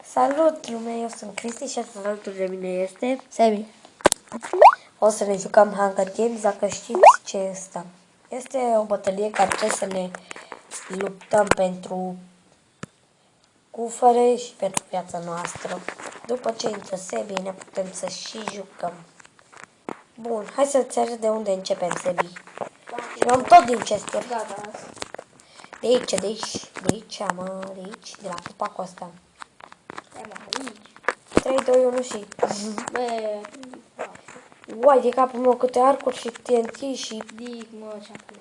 Salut lume, eu sunt Cristi și astăzi alături de mine este Sebi. O să ne jucăm Hunger Games, dacă știți ce este asta. Este o bătălie care trebuie să ne luptăm pentru cufăre și pentru viața noastră. După ce intră Sebi, ne putem să și jucăm. Bun, hai să-ți arăt de unde începem, Sebi. Și luăm tot din chesturi. De aici, de aici, mă, de aici, de la copacul ăsta. 3, 2, 1 și... Uai, de capul meu, câte arcuri și TNT și... Dic, mă, ce acolo.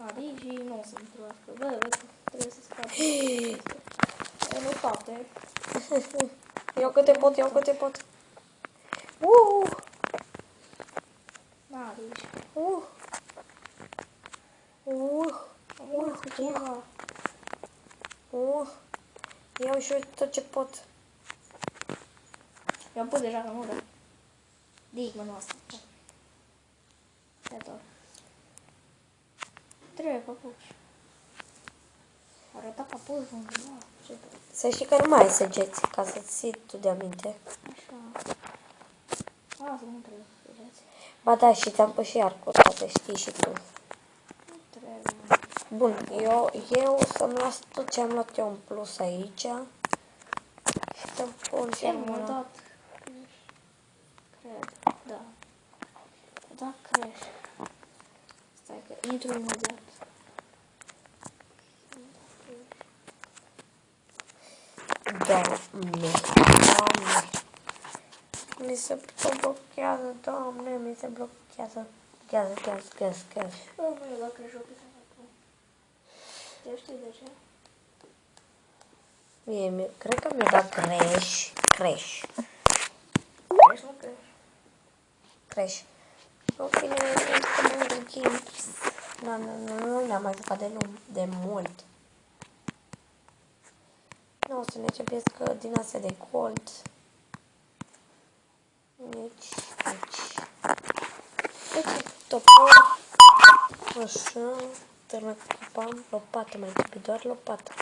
Adici și nu o să întrebacă. Bă, trebuie să scape. E nu toate. Iau câte pot, iau câte pot. Da, adici. Cu ceva. Iau și eu tot ce pot. Eu am pus deja că nu, da. Dic, mă, nu asta. Ia tot. Trebuie papuci. Arăta papuci undeva. Ce tot. Să știi că nu mai ai săgeți, ca să-ți ții tu de aminte. Așa. Asta nu trebuie săgeți. Ba da, și ți-am pus și arcuri, ca să știi și tu. Nu trebuie. Bun, eu să-mi las tot ce am luat eu în plus aici. Și să pun și Ce m-a dat? Cred, da. Da, cred. Stai că intru imediat. Doamne. Mi se blochează, Doamne, mi se blochează. Gaz. Bă, nu e la cred jocul să fac. Te știi de ce? Cred că mi-a dat crash. Crezi, nu crezi? Crash. În fine, Hunger Games. Nu ne-am mai jucat de mult. Nu o să ne începesc din astea de gold. Nici. Uite, topor. Așa. Târnă cupam. Lopată, mai trebuie doar lopată.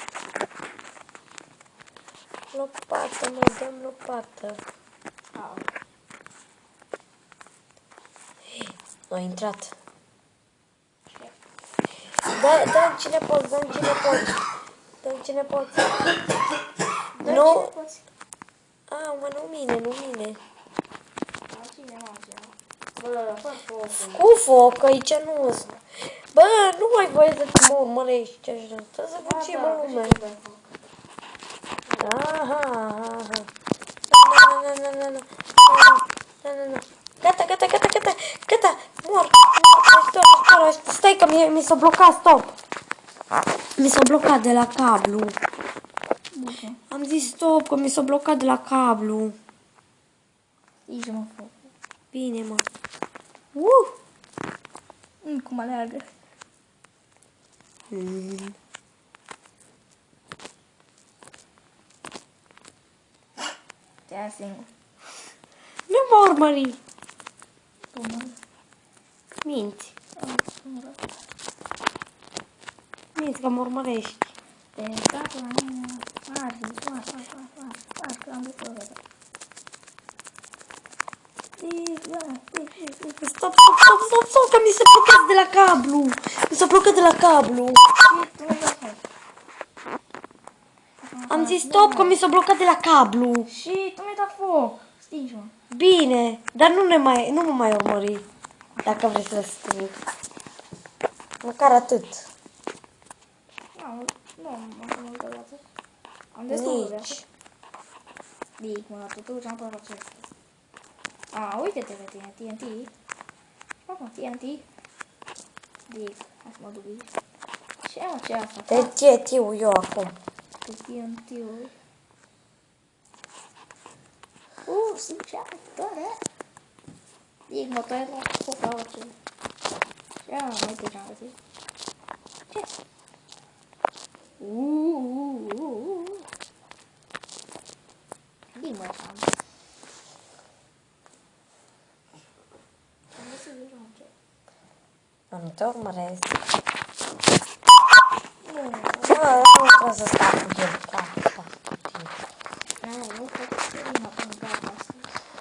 Lopată, mai dăm lopată. Au. A intrat. Dă-mi cine poți. Nu. Mă, nu mine. Bă, fă focul. Cu foc, aici nu sunt. Bă, nu mai voie să mă urmărești așa. Trebuie să facem lume. Aha. Nu. Gata. Mor. Stai că mi s-a blocat, stop. Mi s-a blocat de la cablu. Am zis stop, că mi s-a blocat de la cablu. Nici mă foc. Bine, mă. Cum aleargă. Te ia singur. Nu mă urmări. Până. Minți că mă urmărești. Te fac la mine. Fac, că am bucurat. Stop, că mi se blochează de la cablu. Mi s-a blocat de la cablu. Am zis stop, că mi s-a blocat de la cablu. Și tu mi-ai dat foc. Stingi-mă. Bine, dar nu mă mai urmări. Dacă vrei să scriu. Măcar atât. Nu, am multă viață. Am destul de viață. Nici. Dic, mă, tu ce-am părut acesta. Uite-te pe tine, TNT. Fac mă, TNT. Dic, hai să mă duc aici. Ce mă, ce asta? De ce tiu eu acum? Pe TNT-ul. Sunt ce actoare. Dic, mă, tu ai luat foc la orice. Ce uite ce-am găsit. Ce? Dic, mă, ce-am. Am găsit deja un ce. Nu te urmăresc. Nu, Nu trebuie să stau cu el.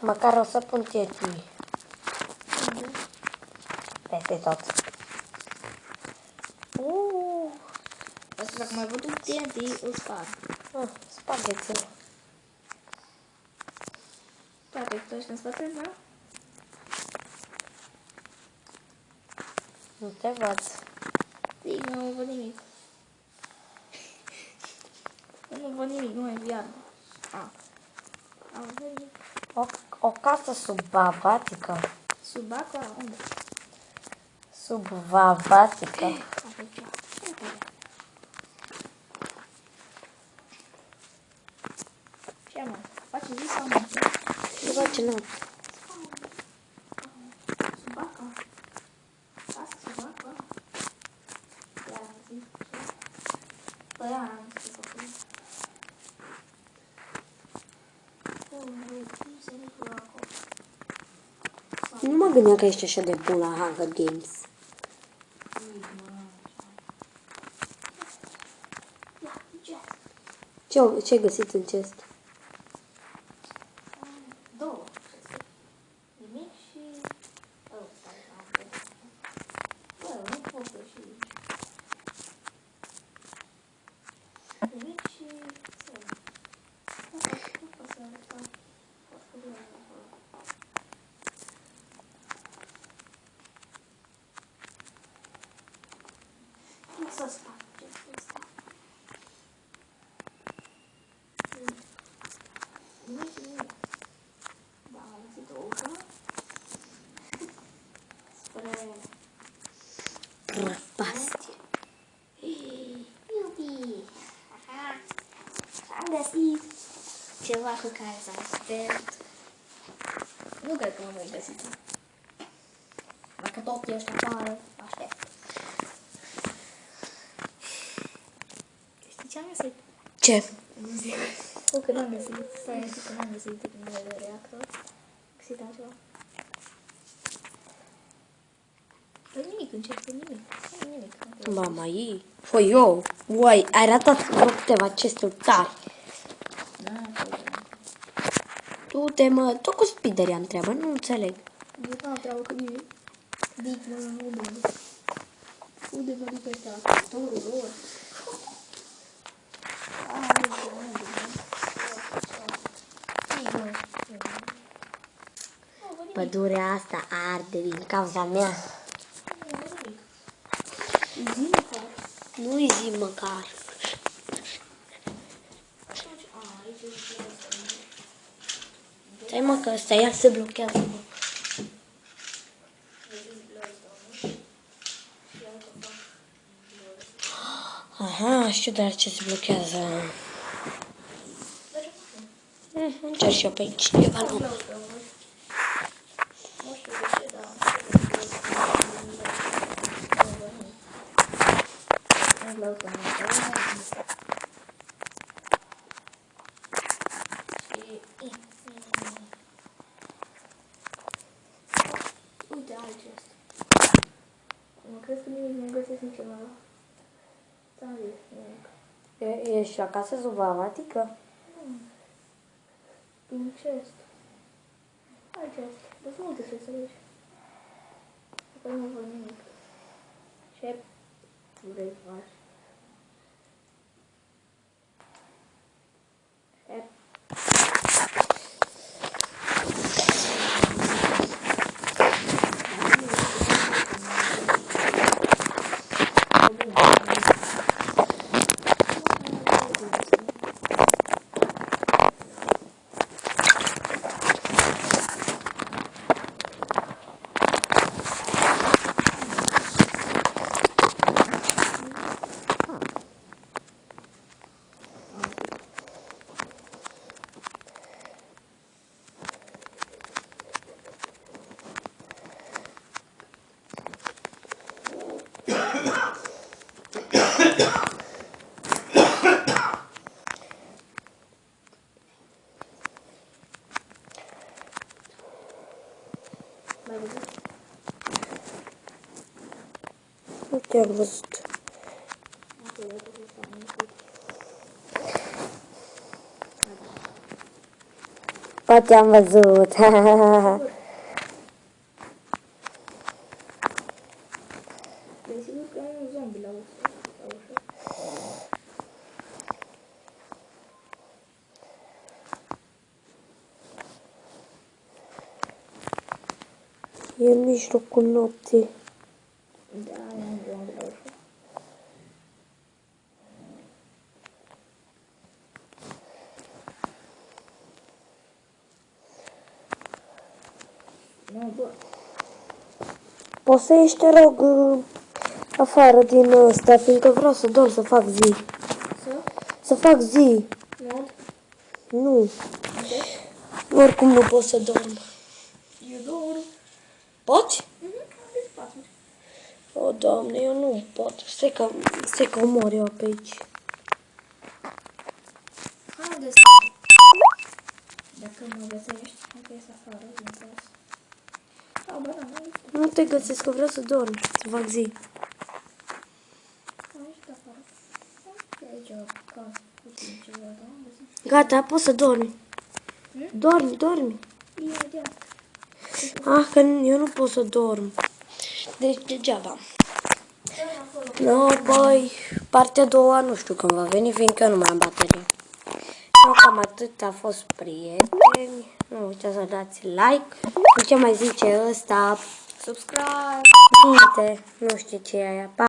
Măcar o să pun tietii Unde? peste tot. Asta dacă mai văd un TNT, îl sparg. Spargeți-l. Toate, tu ești în spate, da? Nu te văd. Zic, nu văd nimic. Nu văd nimic, nu e viață. Am venit. O casă subacvatică. Sub aqua? Unde? Subacvatică. Aici. Ce mă? Face zi sau noapte? Nu văd ce nu. Sub aqua? Asta sub aqua? Iar am zis. Păi iar am zis că făcut. Nu mă gândeam că ești așa de bun la Hunger Games. Ce ai găsit în chest? Două. Nimic și... Bă, nu pot să și... Nimic și... Nu să stai. Nimic. Da, am găsit o ușă. Spre... Prăpastie. Iubi! Aha! Am găsit ceva cu care să aștept. Nu cred că mă voi găsi. Dacă tot ești afară, aștept. Știi ce am găsit? Ce? Nu zic. Nu, că n-am găsit. Stai, zic că n-am găsit tehnicile de reactor. Am găsit altceva. Păi nimic, încep cu nimic. Nimic. Mama ei. Foi eu. Uai, ai ratat vreo câteva chesturi tari. Du-te, mă, tot cu speederi am treabă, nu înțeleg. Eu n-am treabă cu mine. Dic, mă, unde mă duc ăștia? Actorul lor. Pădurea asta arde din cauza mea. Zi măcar. Nu-i zi măcar. Stai mă că ăsta iar se blochează, mă. Aha, știu doar ce se blochează. Încerc și eu pe aici ceva nou. Nu știu de ce, dar... Uite, alt chest. Mă crezi că nimic nu găsesc niciodată. Ți-am zis, nimic. Ești acasă subacvatică? Din chest. Alt chest. Dar sunt multe chesturi aici. Apoi nu văd nimic. Ce vrei să faci? Nu te-am văzut. Poate am văzut. Desigur că e un zombie la ușă. E în mijlocul nopții. Da, e un zombie la ușă. Nu, bă. Poți să ieși, te rog, afară din ăsta, fiindcă vreau să dorm, să fac zi. Să fac zi. Mod? Nu. De? Oricum nu pot să dorm. Eu dorm. Poți? Aveți patru. O, Doamne, eu nu pot. Stai că mor eu pe aici. Haideți. Dacă mă găsești, hai că ies afară din casă. A, bă, da, nu este. Nu te găsesc, că vreau să dorm, să fac zi. Hai și afară. E aici o casă puțin ceva, da? Am găsit. Gata, poți să dormi. Dormi. Imediat. Ah, că eu nu pot să dorm. Deci degeaba. No, băi, partea a doua nu știu când va veni, fiindcă nu mai am baterie. No, cam atât a fost, prieteni. Nu uitați să dați like. Ce mai zice ăsta? Subscribe. Uite, nu știu ce e aia. Pa!